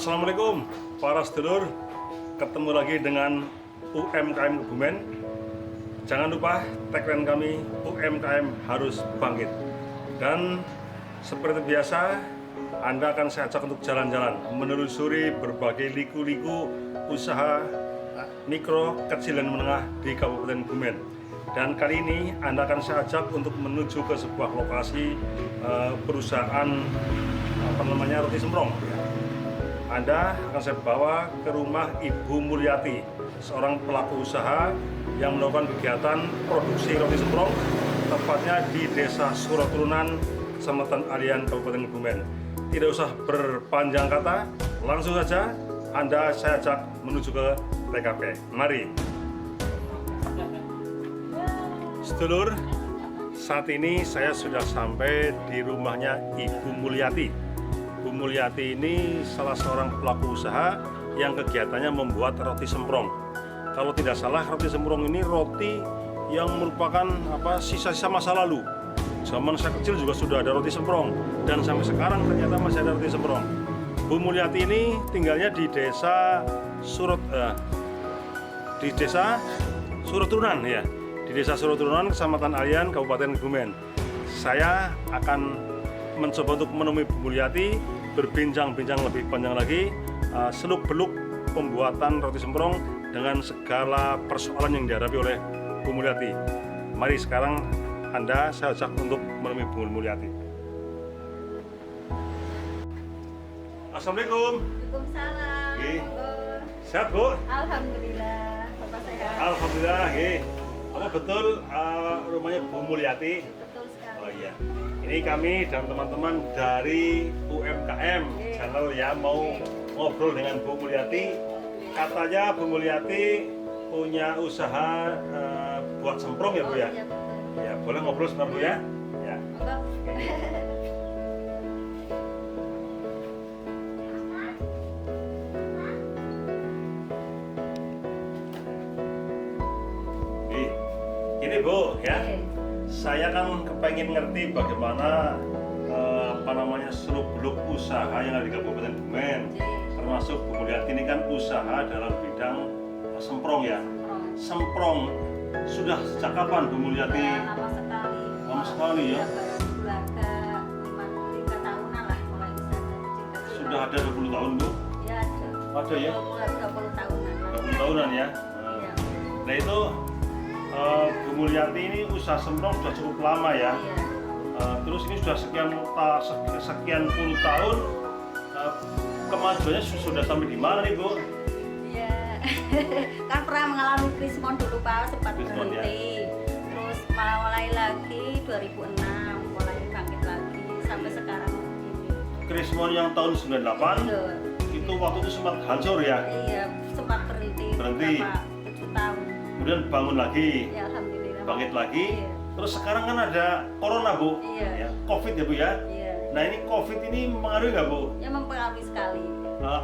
Assalamualaikum para sedulur, ketemu lagi dengan UMKM Kebumen. Jangan lupa tagline kami, UMKM harus bangkit. Dan seperti biasa, Anda akan saya ajak untuk jalan-jalan menelusuri berbagai liku-liku usaha mikro, kecil dan menengah di Kabupaten Kebumen. Dan kali ini Anda akan saya ajak untuk menuju ke sebuah lokasi perusahaan roti semprong. Anda akan saya bawa ke rumah Ibu Mulyati, seorang pelaku usaha yang melakukan kegiatan produksi roti semprong, tepatnya di Desa Suroturunan, Kecamatan Alian, Kabupaten Kebumen. Tidak usah berpanjang kata, langsung saja saya ajak menuju ke TKP. Mari. Sedulur, saat ini saya sudah sampai di rumahnya Ibu Mulyati. Bu Mulyati ini salah seorang pelaku usaha yang kegiatannya membuat roti semprong. Kalau tidak salah, roti semprong ini roti yang merupakan sisa-sisa masa lalu. Zaman saya kecil juga sudah ada roti semprong, dan sampai sekarang ternyata masih ada roti semprong. Bu Mulyati ini tinggalnya di Desa Suroturunan ya. Di Desa Suroturunan, Kecamatan Alian, Kabupaten Kebumen. Saya akan mencoba untuk menemui Bu Mulyati, berbincang-bincang lebih panjang lagi seluk-beluk pembuatan roti semprong dengan segala persoalan yang dihadapi oleh Bu Mulyati. Mari sekarang saya ajak untuk menemui Bu Mulyati. Assalamualaikum. Waalaikumsalam. Sehat Bu? Alhamdulillah, Bapak sehat. Alhamdulillah. Apa betul rumahnya Bu Mulyati? Betul sekali. Oh iya. Ini kami dan teman-teman dari UMKM channel ya mau ngobrol dengan Bu Mulyati. Katanya Bu Mulyati punya usaha buat semprong ya Bu ya? Iya, betul. Ya, boleh ngobrol sebentar Bu ya? Ya. Enggak. Ini Bu ya. Saya kan kepengen ngerti bagaimana seluk-beluk usaha yang ada di Kabupaten Kebumen. Termasuk Bu Mulyati ini kan usaha dalam bidang semprong ya. Semprong sudah sejak kapan Bu Mulyati? Lama sekali. Lama sekali ya. Baru ada 3 tahunan lah mulai usaha. Sudah ada 20 tahun Bu? Ya ada. Ada ya? 20 tahunan. 20 tahunan ya. Iya. Nah itu Bu Mulyati ini usaha semprong sudah cukup lama ya. Iya. Terus ini sudah sekian puluh tahun, kemajuannya sudah sampai di mana nih Bu? Iya. Kan pernah mengalami krismon dulu Pak, sempat Krismon, berhenti. Terus mulai lagi 2006, mulai bangkit lagi sampai sekarang ini. Krismon yang tahun 98 Betul. itu waktu itu sempat hancur ya. Iya, sempat berhenti. Berhenti. Berapa 7 tahun. Kemudian bangun lagi, Ya alhamdulillah. bangkit lagi. Iya. Terus sekarang kan ada corona Bu, Iya. ya, COVID ya Bu ya. Iya. Nah ini COVID ini mengaruhi nggak Bu? Ya mempengaruhi sekali.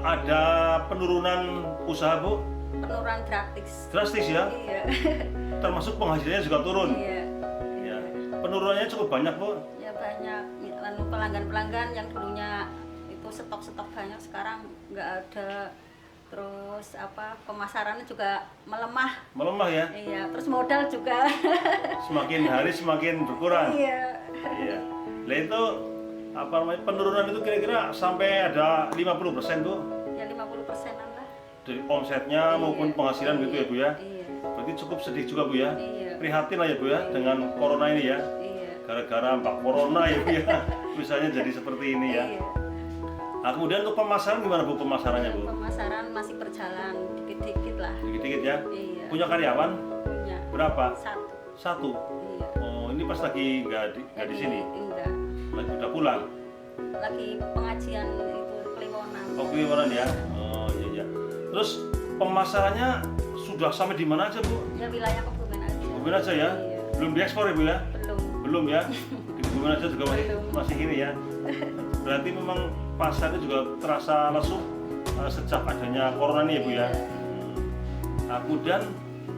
Ada penurunan usaha Bu? Penurunan Drastis ya? Iya. Termasuk penghasilannya juga turun. Iya. Ya. Penurunannya cukup banyak Bu. Ya banyak. Lalu pelanggan-pelanggan yang dulunya itu stok banyak sekarang nggak ada. Terus pemasarannya juga melemah. Melemah ya? Iya, terus modal juga. Semakin hari semakin berkurang. Iya. Iya. Nah itu penurunan itu kira-kira sampai ada 50% Bu Ya 50%-an lah. dari omsetnya maupun penghasilan gitu ya Bu ya. Iya. Berarti cukup sedih juga Bu ya. Iya. Prihatin lah ya Bu ya dengan corona ini ya. Iya. Gara-gara Mbak Corona ya Bu ya. Usahanya jadi seperti ini ya. Iya. Nah, kemudian untuk pemasaran gimana Bu pemasarannya Bu? Pemasaran masih berjalan dikit-dikit lah. Dikit-dikit ya. Iya. Punya karyawan Punya. berapa? Satu. 1. Iya. Oh ini pas lagi nggak di sini. Enggak. Lagi udah pulang. Lagi pengajian itu Kliwonan. Oh Kliwonan ya. Oh iya. Terus pemasarannya sudah sampai di mana aja Bu? Ya wilayah Kebumen aja. Kebumen aja ya. Iya. Belum diekspor ya Bu ya? Belum ya. Di Kebumen aja juga masih gini ya. Berarti memang pasarnya juga terasa lesu sejak adanya corona ini ya Bu ya. Nah, kemudian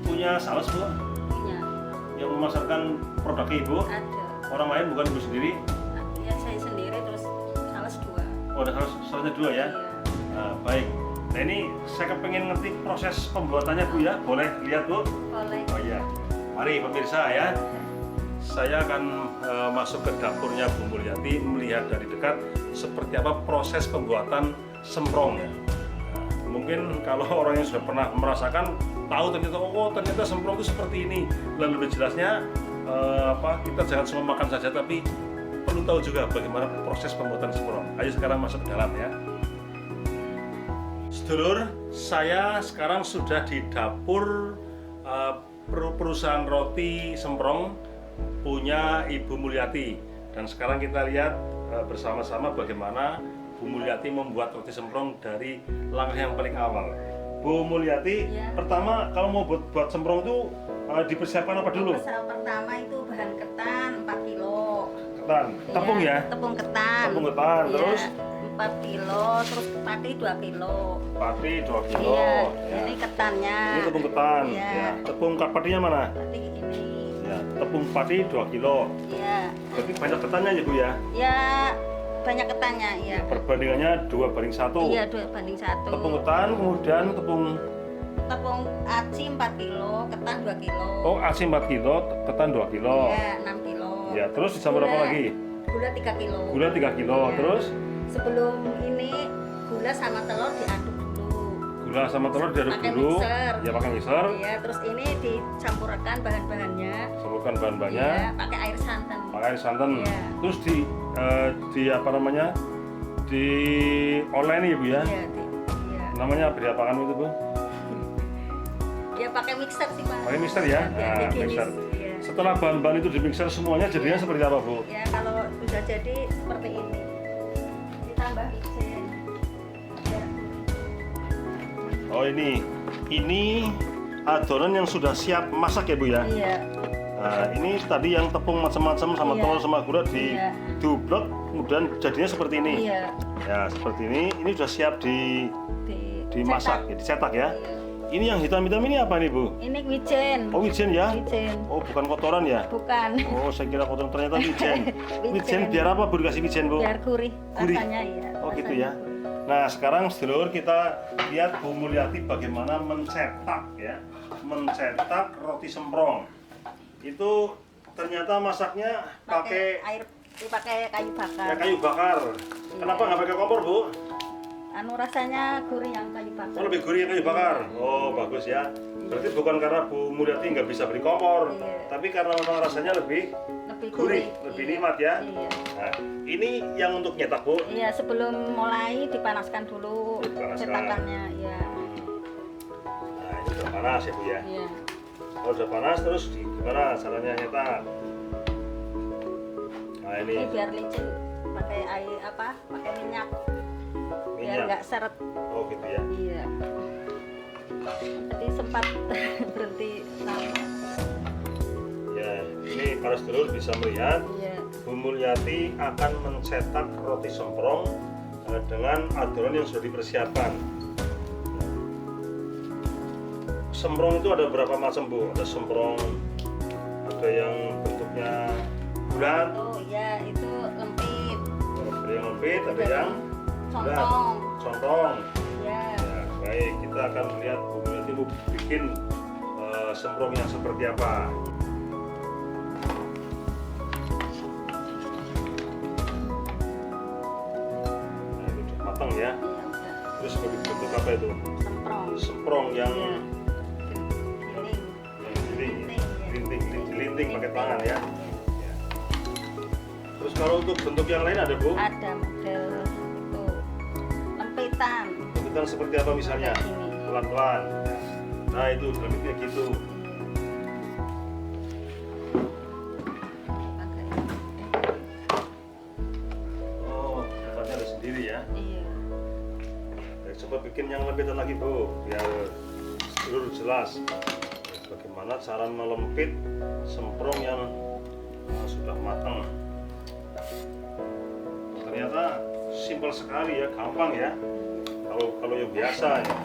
punya sales Bu Punya. yang memasarkan produknya Ibu. Ada. Orang lain bukan Ibu sendiri. Ya saya sendiri terus sales 2. Oh ada salesnya 2 ya. Iya. Nah, baik. Nah ini saya kepengen ngerti proses pembuatannya Bu ya. Boleh lihat Bu? Boleh. Oh iya. Mari pemirsa ya. Saya akan masuk ke dapurnya Bu Mulyati melihat dari dekat seperti apa proses pembuatan semprong ya. Nah, mungkin kalau orang yang sudah pernah merasakan tahu ternyata oh ternyata semprong itu seperti ini. Dan lebih jelasnya kita jangan cuma makan saja tapi perlu tahu juga bagaimana proses pembuatan semprong. Ayo sekarang masuk ke dalam ya. Sedulur, saya sekarang sudah di dapur perusahaan roti semprong punya Ibu Mulyati. Dan sekarang kita lihat bersama-sama bagaimana Bu Mulyati membuat roti semprong dari langkah yang paling awal. Bu Mulyati, Ya. pertama kalau mau buat semprong itu dipersiapkan apa dulu? Pertama itu bahan ketan 4 kilo. Ketan, tepung ya? Tepung ketan. Tepung ketan, Iya, terus 4 kilo, terus pati 2 kilo. pati 2 kilo. Iya, Ya. ini ketannya. Ini tepung ketan. Iya. Ya. Tepung patinya mana? Pati ini. Ya, tepung pati 2 kilo. Iya. Berarti banyak ketannya ya Bu ya? Ya, banyak ketannya, iya. Perbandingannya 2:1. Iya, 2:1. Tepung ketan, kemudian tepung Tepung aci 4 kilo, ketan 2 kilo. oh aci 4 kilo, ketan 2 kilo. Iya, 6 kilo. Ya, terus dicampur apa lagi? Gula 3 kilo. Gula 3 kilo, Iya. terus Sebelum ini gula sama telur diaduk dulu. gula sama telur diaduk Pakai dulu. mixer. Ya, pakai mixer. Iya, terus ini dicampurkan bahan-bahannya. Campurkan bahan-bahannya. Iya, pakai air santan. Pakai air santan. Iya. Terus di apa namanya? Di online ya Bu ya? Iya, iya. Namanya diapakan itu Bu? Ya pakai mixer sih Pak. Pakai mixer ya? Biar Nah, dikinis. mixer. Iya. Setelah bahan-bahan itu di mixer semuanya jadinya seperti apa Bu? Ya kalau sudah jadi seperti ini. Ditambah micin. Ya. Oh ini adonan yang sudah siap masak ya Bu ya? Iya. Nah, ini tadi yang tepung macam-macam sama Iya. telur sama gula Iya. diublek kemudian jadinya seperti ini. Iya. Ya, seperti ini. Ini sudah siap dimasak, ya, dicetak ya. Iya. Ini yang hitam-hitam ini apa nih, Bu? Ini wijen. Oh, wijen ya? Wijen. Oh, bukan kotoran ya? Bukan. Oh, saya kira kotoran, ternyata wijen. Wijen. Wijen biar apa Bu dikasih wijen, Bu? Biar gurih. Gurih. Rasanya iya. Oh, gitu rasanya ya. gurih. Nah, sekarang sedulur kita lihat Bu Mulyati bagaimana mencetak ya. Mencetak roti semprong. Itu ternyata masaknya pakai air, pakai kayu bakar. ya, kayu bakar. Kenapa nggak pakai kompor, Bu? Anu rasanya gurih yang kayu bakar. Oh, lebih gurih yang kayu bakar. Oh, bagus ya. Berarti bukan karena Bu Mulyati nggak bisa beli kompor, Iya. tapi karena memang rasanya lebih Lebih gurih, gurih. lebih Iya. nikmat ya. Iya. Nah, ini yang untuk nyetak, Bu. Iya, sebelum mulai dipanaskan dulu Dipanaskan. cetakannya, iya. Nah, ini udah panas ya, Bu ya. Iya. Kalau udah panas terus gimana caranya nyetak? Nah, Ini ini biar licin pakai air apa? Pakai minyak. Biar minyak. nggak seret. Oh, gitu ya. Iya. Tadi sempat berhenti lama. Ya, ini para sedulur bisa melihat Iya. Bu Mulyati akan mencetak roti semprong dengan adonan yang sudah dipersiapkan. Semprong itu ada berapa macam, Bu? Ada semprong, ada yang bentuknya bulat, Oh iya, itu lempit. ada yang lempit, ada yang bulat, Contong. contong. Iya. Ya, baik, kita akan melihat Bu Mulyati mau bikin semprong yang seperti apa. Nah, itu udah matang ya. Iya, udah. Terus mau dibentuk apa itu? Semprong. Semprong yang Iya. Giling. dilinting pakai tangan ya. Ya. Terus kalau untuk bentuk yang lain ada, Bu? Ada model itu lempitan. Bentukan seperti apa misalnya? Kayak gini. Pelan-pelan. Ya. Nah, itu dilimitnya gitu. Pakai. Oh, tempatnya ada sendiri ya. Iya. Ya, coba bikin yang lempitan lagi, Bu, biar seluruh jelas bagaimana cara melempit semprong yang sudah matang. Ternyata simpel sekali ya, gampang ya. Kalau yang biasa ya,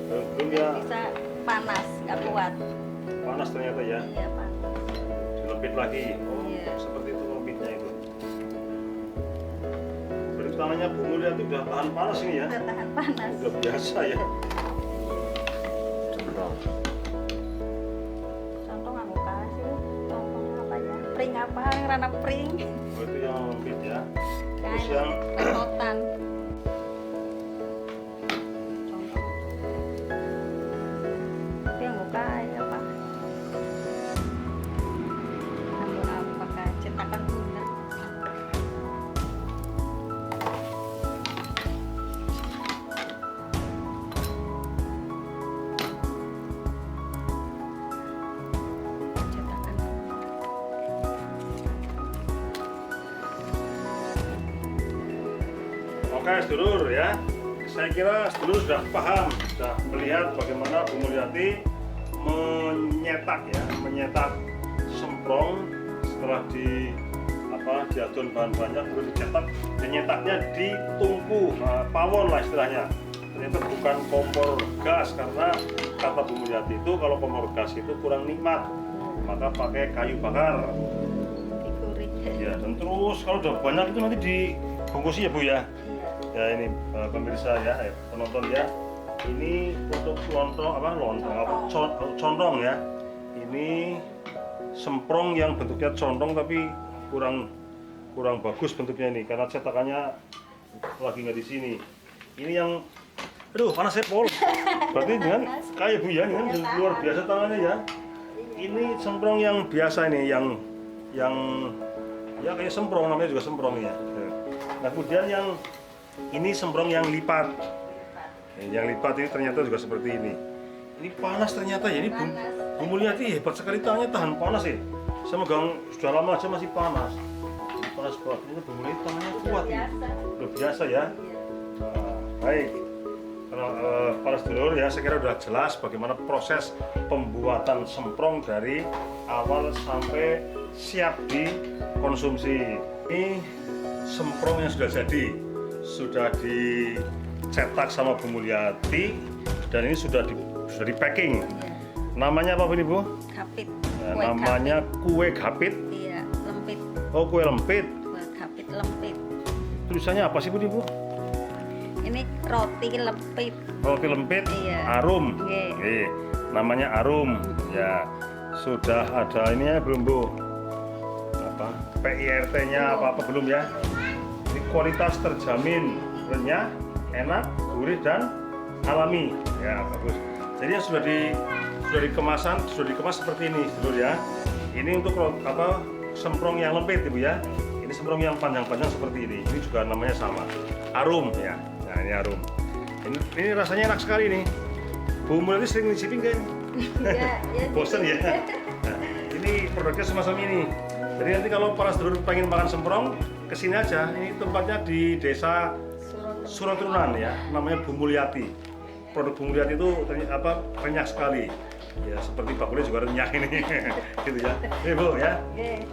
kalau belum ya Bisa panas, nggak kuat. panas ternyata ya. Iya panas. Dilempit lagi. Oh, Iya. seperti itu lempitnya itu. Berarti tangannya Bu Mulyati udah tahan panas ini ya. Udah tahan panas. Udah biasa ya. Contoh aku kasih. Contohnya apa ya? Pring apa? Rana pring. Oh, itu yang lembut ya. Terus Kayak yang pemotan. Contoh. Tapi yang buka ya apa? Namun apakah cetakan bunda? Cetakan bunda. Oke, sedulur ya. Saya kira sedulur sudah paham, sudah melihat bagaimana Bu Mulyati menyetak semprong setelah diadon bahan-bahannya kemudian dicetak, dan nyetaknya di tungku pawon lah istilahnya. Ternyata bukan kompor gas, karena kata Bu Mulyati itu kalau kompor gas itu kurang nikmat, maka pakai kayu bakar. Digoreng. Ya, dan terus kalau udah banyak itu nanti dibungkusi ya Bu ya. Ya ini pemirsa ya, penonton ya. Ini untuk contong ya. Ini semprong yang bentuknya contong tapi kurang bagus bentuknya ini karena cetakannya lagi nggak di sini. Ini yang aduh panas ya Pol. Berarti dengan kayak Bu ya, dengan luar biasa tangannya ya. Ini semprong yang biasa ini yang ya kayak semprong, namanya juga semprong ya. Nah, kemudian yang ini semprong yang lipat. Yang lipat ini ternyata juga seperti ini. Ini panas ternyata ya. Ini Bu Mulyati hebat sekali, tangannya tahan panas ya. Saya megang sudah lama aja masih panas. Ini panas banget. Ini Bu Mulyati tangannya kuat ya. Udah biasa ya. Nah, baik. Kalau para sedulur ya, saya kira sudah jelas bagaimana proses pembuatan semprong dari awal sampai siap dikonsumsi. Ini semprong yang sudah jadi, sudah dicetak sama Bu Mulyati dan ini sudah di packing. Namanya apa ini Bu? Gapit. Nah, namanya kue gapit. Iya, lempit. Oh, kue lempit. Kue gapit lempit. Tulisannya apa sih Bu? Ini roti lempit. Roti lempit. Iya. Arum. Iya. Namanya arum. Ya, sudah ada ini ya belum Bu? Apa? PIRT-nya apa belum ya? Ini kualitas terjamin, renyah, enak, gurih dan alami. Ya, bagus. Jadi yang sudah dikemas seperti ini, sedulur ya. Ini untuk semprong yang lempit Ibu ya. Ini semprong yang panjang-panjang seperti ini. Ini juga namanya sama. Arum ya. Nah, ini arum. Ini rasanya enak sekali nih. Bu Mulyati sering nyicipin kan? Iya, Bosen ya. Nah, ini produknya semacam ini. Jadi nanti kalau para sedulur pengen makan semprong, kesini aja. Ini tempatnya di desa Suratrunan ya, namanya Bu Mulyati. Produk Bu Mulyati itu renyah sekali. Ya seperti bakulnya juga renyah ini, gitu ya. Ini Bu ya.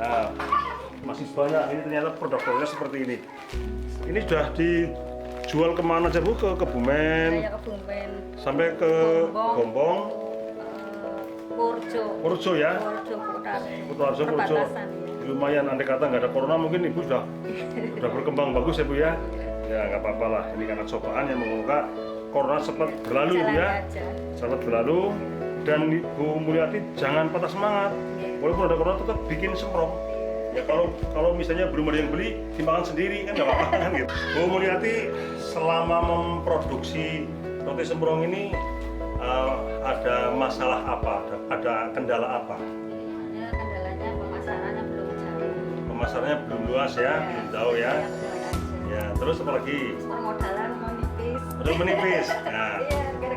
Nah, masih banyak. Ini ternyata produk-produknya seperti ini. Ini sudah dijual kemana aja Bu? Ke Kebumen, Saya Kebumen, sampai ke Gombong, Purjo ya. Purjo. Perbatasan. Lumayan, andai kata nggak ada corona mungkin Ibu sudah berkembang bagus ya Bu ya. Ya nggak apa-apa lah, ini karena cobaan yang semoga corona cepat berlalu Ibu ya. Cepat berlalu dan Bu Mulyati jangan patah semangat. Walaupun ada corona tetap bikin semprong. Ya kalau misalnya belum ada yang beli, dimakan sendiri kan nggak apa-apa kan gitu. Bu Mulyati selama memproduksi roti semprong ini ada masalah apa? Ada kendala apa? Kendalanya pemasarannya belum jauh. Pemasarannya belum luas ya, belum jauh ya. Ya, terus apa lagi? Permodalan menipis. Udah menipis. Nah,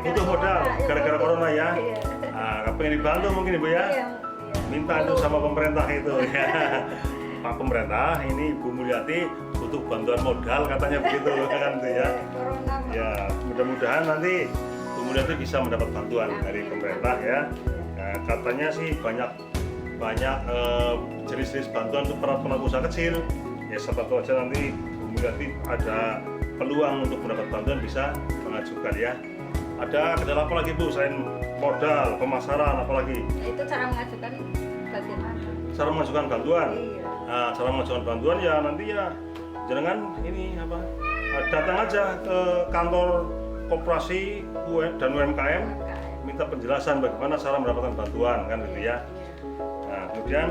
Iya, butuh modal gara-gara corona ya. Iya. Nah, pengen dibantu mungkin Ibu ya. Iya. Minta itu sama pemerintah itu ya. Pak pemerintah, ini Bu Mulyati butuh bantuan modal katanya begitu kan tuh ya. Corona. Ya, mudah-mudahan nanti Bu Mulyati bisa mendapat bantuan dari pemerintah ya. Nah, katanya sih banyak jenis-jenis bantuan untuk para pelaku usaha kecil. Ya, siapa tahu aja nanti Bu Mulyati ada peluang untuk mendapat bantuan bisa mengajukan ya. Ada kendala apa lagi Bu selain modal, pemasaran, apalagi? Itu cara mengajukan bagaimana? Cara mengajukan bantuan. Iya. Nah, cara mengajukan bantuan ya nanti ya jangan ini datang aja ke kantor koperasi dan UMKM, minta penjelasan bagaimana cara mendapatkan bantuan kan gitu ya. Nah kemudian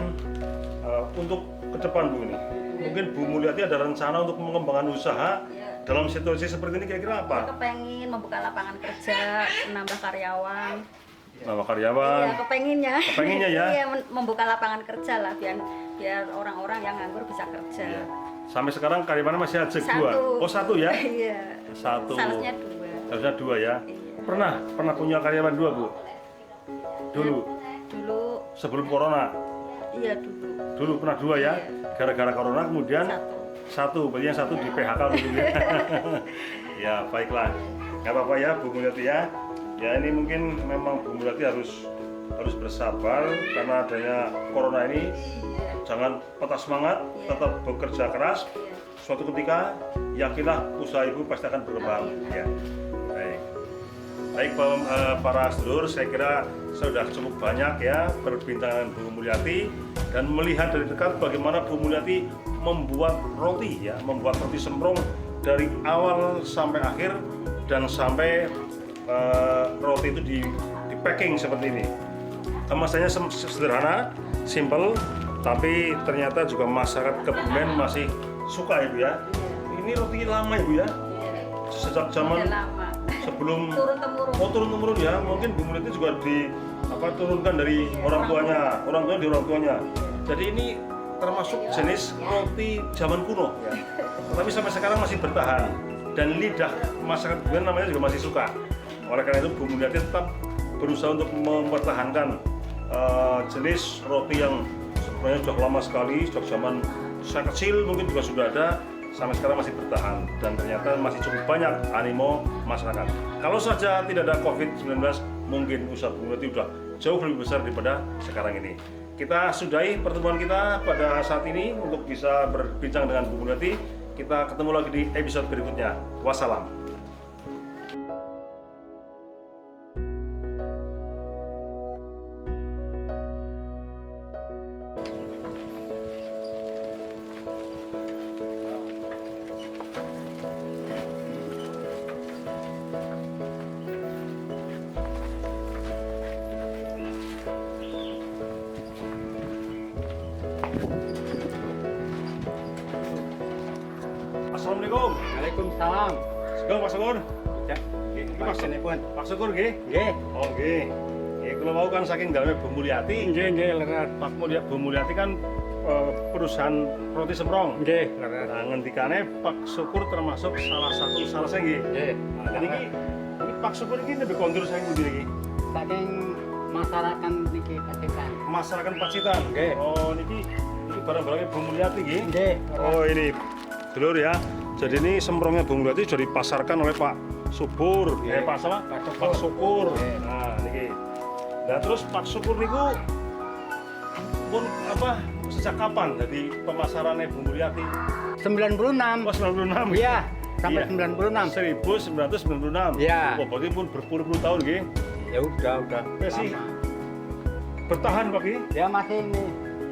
untuk ke depan Bu ini, mungkin Bu Mulyati ada rencana untuk mengembangkan usaha dalam situasi seperti ini kira-kira apa? Saya kepengen membuka lapangan kerja, menambah karyawan. Nama karyawan. Iya, kepenginnya. Kepenginnya ya? Iya, membuka lapangan kerja lah biar orang-orang yang nganggur bisa kerja. Iya. Sampai sekarang karyawannya masih ada dua. Satu. Oh satu ya? Iya. Satu. Seharusnya 2. Seharusnya 2 ya. Iya. Pernah punya karyawan 2 Bu? Dulu. Dulu. Sebelum corona. Iya dulu. Dulu pernah 2 ya. Iya. Gara-gara corona kemudian Satu. berarti yang satu di PHK dulu ya. Ya baiklah. Nggak apa-apa ya Bu Mulyati ya. Ya ini mungkin memang Bu Mulyati harus bersabar karena adanya corona ini. Jangan patah semangat, tetap bekerja keras. Suatu ketika yakinlah usaha ibu pasti akan berkembang. Ya. Baik para sedulur, saya kira sudah cukup banyak ya perbincangan Bu Mulyati dan melihat dari dekat bagaimana Bu Mulyati membuat roti semprong dari awal sampai akhir dan sampai roti itu di packing seperti ini. Kemasannya sederhana, simple, tapi ternyata juga masyarakat Kebumen masih suka Ibu ya. Ini roti lama Ibu ya. Sejak zaman sebelum turun temurun ya. Mungkin Bu Mulyati juga turunkan dari orang tuanya. Jadi ini termasuk jenis roti zaman kuno ya. Tapi sampai sekarang masih bertahan dan lidah masyarakat Kebumen namanya juga masih suka. Oleh karena itu Bu Mulyati tetap berusaha untuk mempertahankan jenis roti yang sebenarnya sudah lama sekali, sejak zaman saya kecil mungkin juga sudah ada, sampai sekarang masih bertahan dan ternyata masih cukup banyak animo masyarakat. Kalau saja tidak ada COVID-19, mungkin usaha Bu Mulyati sudah jauh lebih besar daripada sekarang ini. Kita sudahi pertemuan kita pada saat ini untuk bisa berbincang dengan Bu Mulyati. Kita ketemu lagi di episode berikutnya. Wassalam. Assalamualaikum. Waalaikumsalam. Sugeng Pak Syukur. Ya, nggih, pun. Pak Syukur nggih. Nggih. Oh nggih. Nggih kula mau kan saking daleme Bu Mulyati. Nggih, leres. Bu Mulyati kan perusahaan roti semprong. Nggih, leres. Nah, ngendikane Pak Syukur termasuk salah saya nggih. Nggih. Nah, ini Pak Syukur ini lebih kondur saya ngendi iki? Saking masyarakat niki Pacitan. Masyarakat Pacitan. Nggih. Oh niki barang-barangnya Bu Mulyati nggih. Nggih. Oh ini dulur ya. Jadi ini semprongnya Bu Mulyati sudah dipasarkan oleh Pak Subur. Pak sama? Pak Syukur. Nah niki. Nah terus Pak Syukur niku pun sejak kapan jadi pemasarannya Bu Mulyati? 96. Oh 96. Iya, sampai Iya. 96. 1996. Iya. Oh berarti pun berpuluh-puluh tahun nggih. Ya udah. Masih Lama. bertahan Pak Ki? Ya masih ini.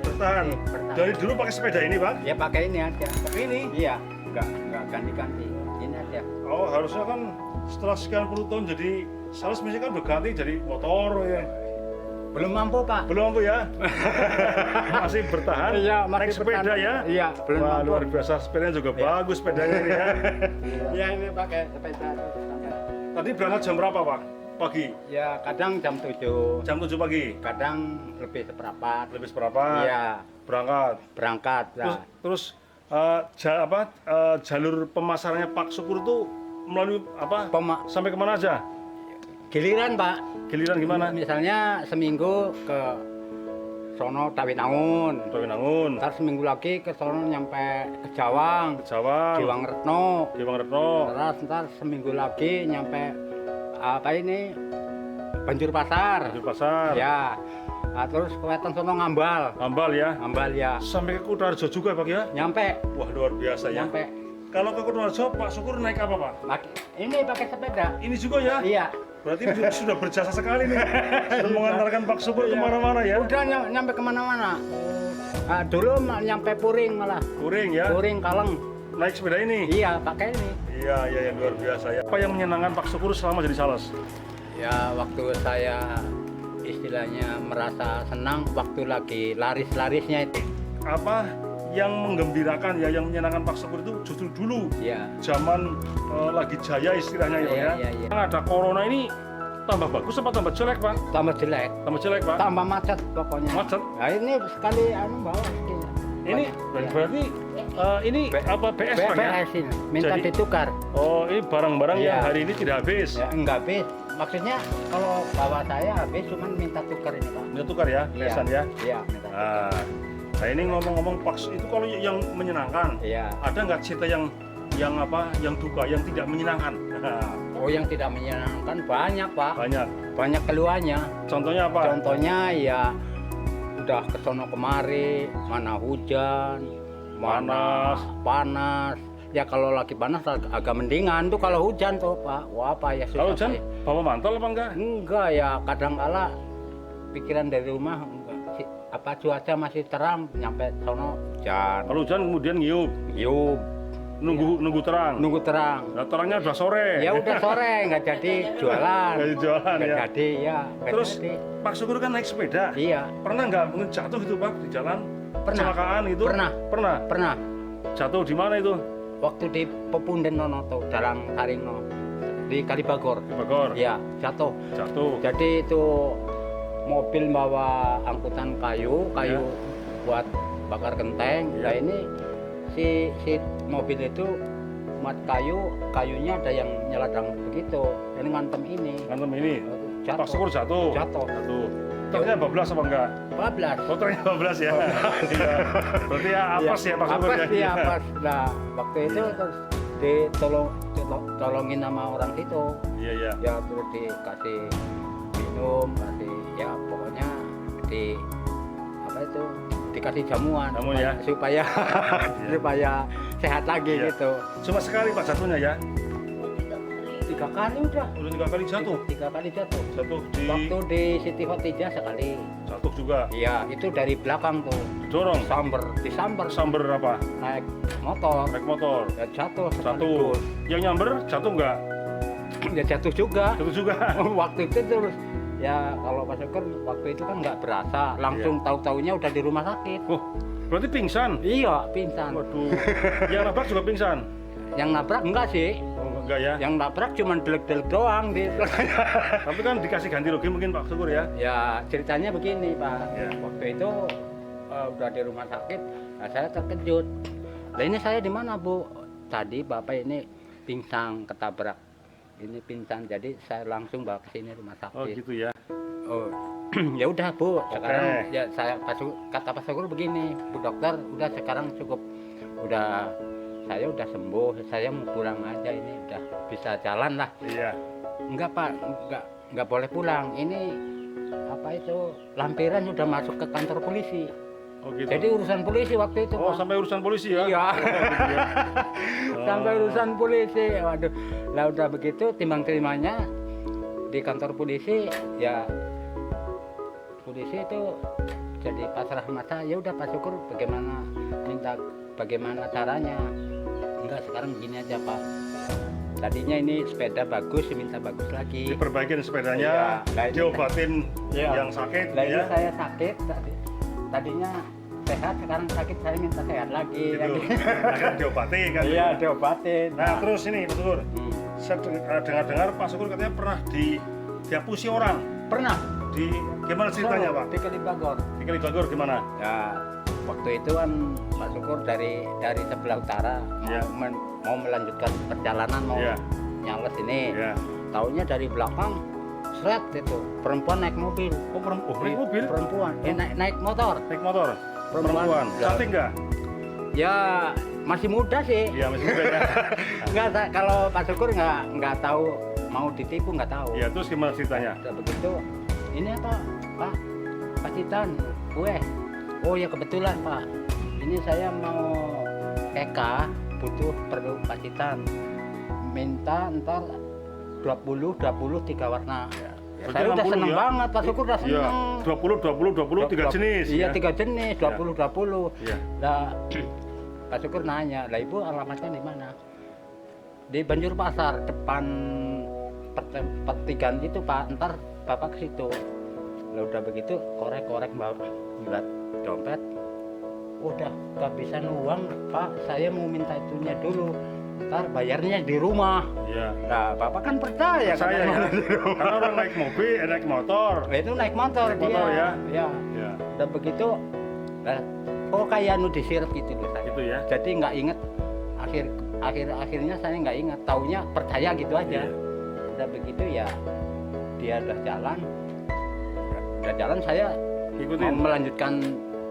Bertahan. Bertahan. Dari dulu pakai sepeda ini Pak? Ya pakai ini aja. Pakai ini? Iya, enggak ganti-ganti. Ini aja. Oh harusnya kan setelah sekian puluh tahun jadi sales mesti kan berganti jadi motor ya. Belum mampu, Pak. Belum mampu ya? Masih bertahan? Iya, masih naik sepeda bertahan. ya? Iya, belum Wah, mampu. luar biasa, sepedanya juga Iya. bagus sepedanya ini ya. Iya, ini pakai sepeda sampai. Tadi berangkat jam berapa Pak? Pagi? Ya, kadang jam 7. Jam 7 pagi? Kadang lebih seperempat. Lebih seberapa? Iya, berangkat. Terus jalur pemasarannya Pak Syukur itu melalui apa? Sampai kemana aja? Giliran, Pak. Giliran gimana? Misalnya seminggu ke sono Tawinangun. Tawinangun, Ntar seminggu lagi ke sono nyampe ke Jawang. Jawang, Giwang Retno. Giwang Retno, Terus ntar seminggu lagi nyampe Banjur Pasar. Banjur Pasar, Ya. Nah, terus kelihatan sono Ngambal. Ambal ya, Ya. sampai ke Kutoarjo juga Pak ya? Nyampe. Wah luar biasa ya. Nyampe. Kalau ke Kutoarjo Pak Syukur naik apa Pak? Ini pakai sepeda. Ini juga ya? Iya. Berarti sudah berjasa sekali nih. Sudah mengantarkan Pak Syukur kemana-mana ya? Udah nyampe kemana-mana. Dulu nyampe Puring malah. Kuring ya? Puring Kaleng. naik sepeda ini? Iya, pakai ini. Iya, yang luar biasa ya. Apa yang menyenangkan Pak Syukur selama jadi sales? Ya, waktu saya istilahnya merasa senang waktu lagi laris-larisnya itu. Apa yang menggembirakan ya, yang menyenangkan Pak Syukur itu justru dulu Iya. zaman lagi jaya istilahnya ya. Iya. Yang ada corona ini tambah bagus apa tambah jelek Pak? Tambah jelek, Tambah jelek Pak? tambah macet pokoknya. Macet? Nah, ini sekali bawa segini. Ini Iya. berarti ini apa BS Pak ya? BPS ini minta Jadi- ditukar. Oh, ini barang-barang Iya. yang hari ini tidak habis. Ya enggak habis. Maksudnya kalau bawa saya habis cuman minta tukar ini, Pak. Minta tukar ya, Iya. besan ya. Iya, minta tukar. Nah ini ngomong-ngomong Pak, itu kalau yang menyenangkan, Iya. ada nggak cerita yang apa, yang duka, yang tidak menyenangkan? Oh, yang tidak menyenangkan banyak, Pak. Banyak. Banyak keluhannya. Contohnya apa? Contohnya ya udah kesono kemari, mana hujan, panas. Ya kalau lagi panas agak mendingan tuh kalau hujan tuh, Pak. Wah, apa ya susah. Kalau hujan, saya. bawa mantel apa enggak? Enggak ya, kadang kala pikiran dari rumah enggak. Apa cuaca masih terang nyampe sono hujan. Kalau hujan kemudian ngiup, Yuk, nunggu terang. nunggu terang. Nah, terangnya udah sore. Ya udah sore nggak jadi jualan. Nggak jadi jualan, Nggak ya. jadi ya. nggak Terus jadi. Pak Syukur kan naik sepeda. Iya, Pernah nggak mungkin jatuh gitu Pak di jalan? Pernah. Kecelakaan gitu? Pernah. Pernah. pernah Jatuh di mana itu? waktu di Pepunden Nono tuh, Dalang Taringno di Kalibagor. Di Bogor. Ya, jatuh. Jatuh. Jadi itu mobil bawa angkutan kayu Ya. buat bakar genteng. Ya. Nah ini si mobil itu muat kayunya ada yang nyeladang begitu. Ini ngantem ini. Ngantem ini. Pak Syukur jatuh. Jatuh. Truknya bablas apa enggak? Bablas. Oh, truknya bablas ya. Iya. Berarti ya apes ya Pak Syukur Apes ya. dia, apes. Nah, waktu itu terus ditolongin sama orang situ. Iya. Ya terus dikasih minum, kasih ya pokoknya di apa itu dikasih jamuan Jamu ya. supaya supaya sehat lagi Iya. gitu. Cuma sekali Pak jatuhnya ya. 3 kali udah. Udah 3 kali jatuh. 3 kali jatuh. Jatuh di Waktu di Siti Khotijah sekali. jatuh juga. Iya, itu dari belakang tuh. Dorong. Disamber Samber apa? naik motor. Naik motor. Ya jatuh. Jatuh. sekaligus. Yang nyamber jatuh enggak? Ya jatuh juga. Jatuh juga. Waktu itu terus ya kalau Pak Syukur waktu itu kan nggak berasa, langsung tahu-taunya udah di rumah sakit. Oh, berarti pingsan. Iya, pingsan. Waduh. Yang nabrak juga pingsan. Yang nabrak enggak sih? Oh, enggak ya. Yang nabrak cuma delek-delek doang di. Tapi kan dikasih ganti rugi mungkin Pak Syukur ya. Ya ceritanya begini Pak. Ya. Waktu itu udah di rumah sakit, nah, saya terkejut. Lah ini saya di mana Bu? Tadi Bapak ini pingsan ketabrak. Ini pingsan, jadi saya langsung bawa ke sini rumah sakit. Oh, gitu ya. Oh, ya udah Bu, sekarang ya saya kata Pak Syukur begini, Bu dokter, udah sekarang cukup, saya udah sembuh, saya mau pulang aja ini udah bisa jalan lah. Iya. Enggak Pak, enggak boleh pulang. Ini apa itu lampiran sudah masuk ke kantor polisi. Oh, gitu. Jadi urusan polisi waktu itu. Oh, Pak. sampai urusan polisi ya? Iya. Gitu ya. Sampai urusan polisi. Waduh. Lah udah begitu timbang terimanya di kantor polisi ya polisi itu jadi pasrah mata ya udah Pak Syukur bagaimana caranya. Enggak sekarang begini aja Pak. Tadinya ini sepeda bagus minta bagus lagi. Diperbaikin sepedanya, Iya. Nah, ini- diobatin Iya. yang sakit Lah ini ya. saya sakit tadinya sehat sekarang sakit saya minta sehat lagi. Gitu. Akhirnya diobati kan. Iya diobatin. Nah, terus ini Pak Syukur. Hmm. Saya dengar Pak Syukur katanya pernah diapusi orang. Pernah Gimana ceritanya Pak? di Kalibagor. Di Kalibagor gimana? Ya waktu itu kan Pak Syukur dari sebelah utara Iya. mau melanjutkan perjalanan mau Iya. nyales ini. Iya. Taunya dari belakang seret itu perempuan naik mobil. Oh, naik mobil? Perempuan naik motor. Naik motor? Perempuan. Ya. Cantik nggak? Ya masih muda sih. Iya, masih muda ya. Enggak, kalau Pak Syukur nggak tahu mau ditipu nggak tahu. Iya, terus gimana ceritanya? Udah begitu, ini apa Pak? Pacitan, kue. Oh ya kebetulan Pak, ini saya mau PK, perlu pacitan. Minta ntar 20 3 warna. Ya, Berarti saya udah 60 seneng ya? banget, Pak Syukur udah Iya, seneng. 20 3 jenis Iya ya. 3 jenis, 20. Iya. Nah, Pak Syukur nanya, lah ibu alamatnya di mana? Di Banjurpasar, depan pertigaan itu Pak, ntar bapak ke situ. Lah udah begitu korek-korek bapak ngeliat dompet, udah kehabisan uang Pak, saya mau minta itunya dulu, ntar bayarnya di rumah. Iya. Nah bapak kan percaya Saya ya. katanya. Karena orang naik mobil, naik motor. Nah, itu naik motor Naik dia. motor ya? Ya. Ya, Udah begitu, nah, kok kayak anu disirep gitu loh saya. itu ya. Jadi nggak inget akhirnya saya nggak ingat, taunya percaya gitu aja. Iya. Udah begitu ya dia udah jalan saya mau Ikutin. melanjutkan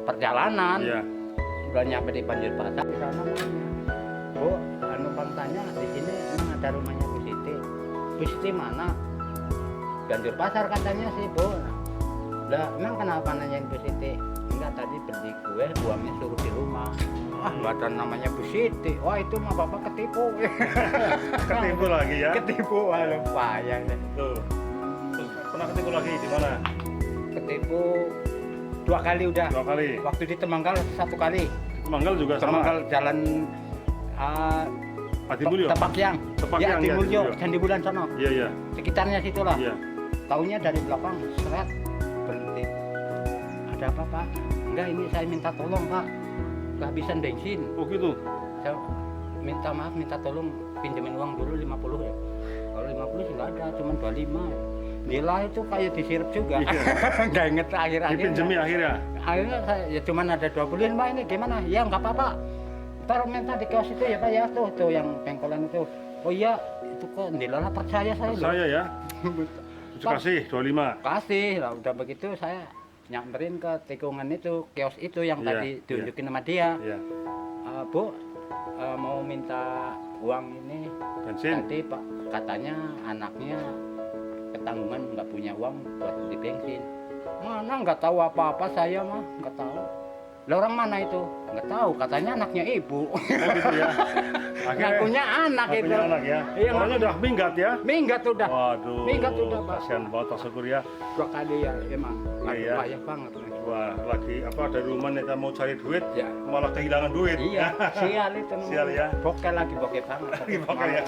perjalanan. Iya. Udah nyampe di Banjurpasar di sana nanya, Bu, anu bang tanya di sini emang ada rumahnya Bu Siti. Bu Siti mana? Banjurpasar katanya sih Bu. Lah emang kenapa nanyain Bu Siti? Enggak, tadi beli kue uangnya suruh di rumah. Wah nggak ada namanya Bu Siti. Wah itu mah bapak ketipu. Ketipu lagi ya. Ketipu, waduh payah deh. Tuh. Terus pernah ketipu lagi di mana? Ketipu 2 kali udah. 2 kali. Waktu di Temanggal 1 kali. Manggal juga sama. Temanggal jalan Adimulyo. Tepakyang. Tepakyang, Ya, ya, Adimulyo, Adimulyo. Candi Bulan sono. Iya, iya. Sekitarnya situlah. Iya. Taunya dari belakang seret berhenti. Ada apa Pak? Enggak, ini saya minta tolong Pak. Kehabisan bensin. Oh gitu. Saya minta maaf, minta tolong pinjemin uang dulu 50 ya. Kalau 50 sih nggak ada, cuma 25. Nila itu kayak disirep juga. Iya. Nggak inget akhir-akhir. Dipinjemi akhirnya. Akhirnya saya ya cuman ada 25 ini gimana? Ya nggak apa-apa. Ntar minta di kios itu ya Pak ya, tuh yang pengkolan itu. Oh iya, itu kok Nila percaya saya loh. Saya ya. Kasih 25. Kasih lah, udah begitu saya nyamperin ke tikungan itu, kios itu yang Iya, tadi diunjukin sama dia. Iya. Bu, mau minta uang ini. Bensin. Tadi Pak katanya anaknya ketanggungan nggak punya uang buat beli bensin. Mana nggak tahu apa-apa saya mah nggak tahu. Lah orang mana itu? Nggak tahu. Katanya anaknya ibu. Oh gitu ya. Ngakunya anak itu. Ngakunya anak ya. Iya, Orangnya udah minggat ya. Minggat udah. Waduh. Minggat udah Pak. Kasihan banget Pak Syukur ya. 2 kali ya emang. Iya. Payah banget. Wah, lagi apa dari rumah nih mau cari duit, Ya. malah kehilangan duit. Iya, sial itu. Sial ya. Bokel lagi bokeh banget. Lagi pakai ya.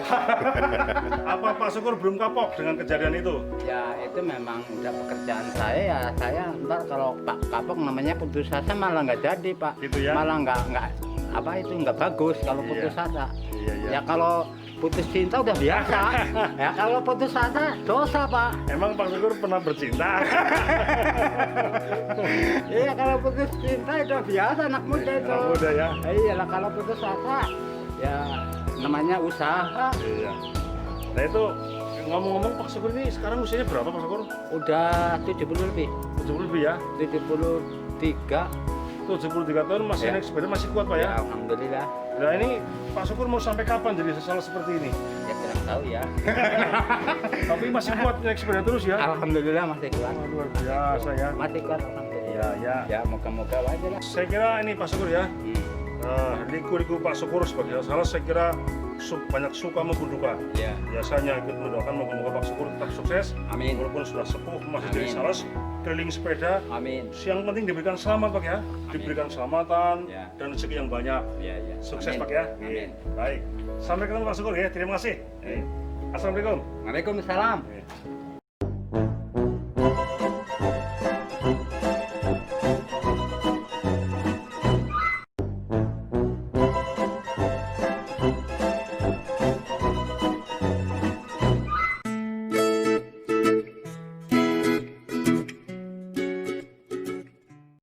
Apa Pak Syukur belum kapok dengan kejadian itu? Ya itu memang udah pekerjaan saya ya. Saya ntar kalau Pak kapok namanya putus asa malah nggak jadi Pak. Gitu ya? Malah nggak apa itu nggak bagus kalau Iya. putus asa. Iya, iya. Ya kalau putus cinta udah biasa. Ya kalau putus asa dosa Pak. Emang Pak Syukur pernah bercinta? Iya kalau putus cinta itu biasa anak muda itu. Anak muda ya. Iya lah kalau putus asa ya namanya usaha. Iya. Nah itu ngomong-ngomong Pak Syukur ini sekarang usianya berapa Pak Syukur? Udah 70 lebih. 70 lebih ya? 73. 73 tahun masih Ya. naik sepeda masih kuat Pak ya? Ya alhamdulillah. Nah ini Pak Syukur mau sampai kapan jadi sesal seperti ini? Ya kurang tahu ya. Tapi masih kuat naik sepeda terus ya? Alhamdulillah masih kuat. Oh, luar biasa ya. Masih kuat alhamdulillah. Iya, ya. Ya moga-moga aja lah. Saya kira ini Pak Syukur ya. Liku-liku Pak Syukur sebagai salah saya kira banyak suka maupun duka. Ya. Biasanya ikut mendoakan moga-moga Pak Syukur tetap sukses. Amin. Walaupun sudah sepuh masih jadi Amin. sales keliling sepeda. Amin. Yang penting diberikan selamat Pak ya. Diberikan keselamatan Ya. dan rezeki yang banyak. Ya ya. Sukses Amin. Pak ya. Amin. Baik. Sampai ketemu Pak Syukur ya. Terima kasih. Assalamualaikum. Waalaikumsalam. Eh.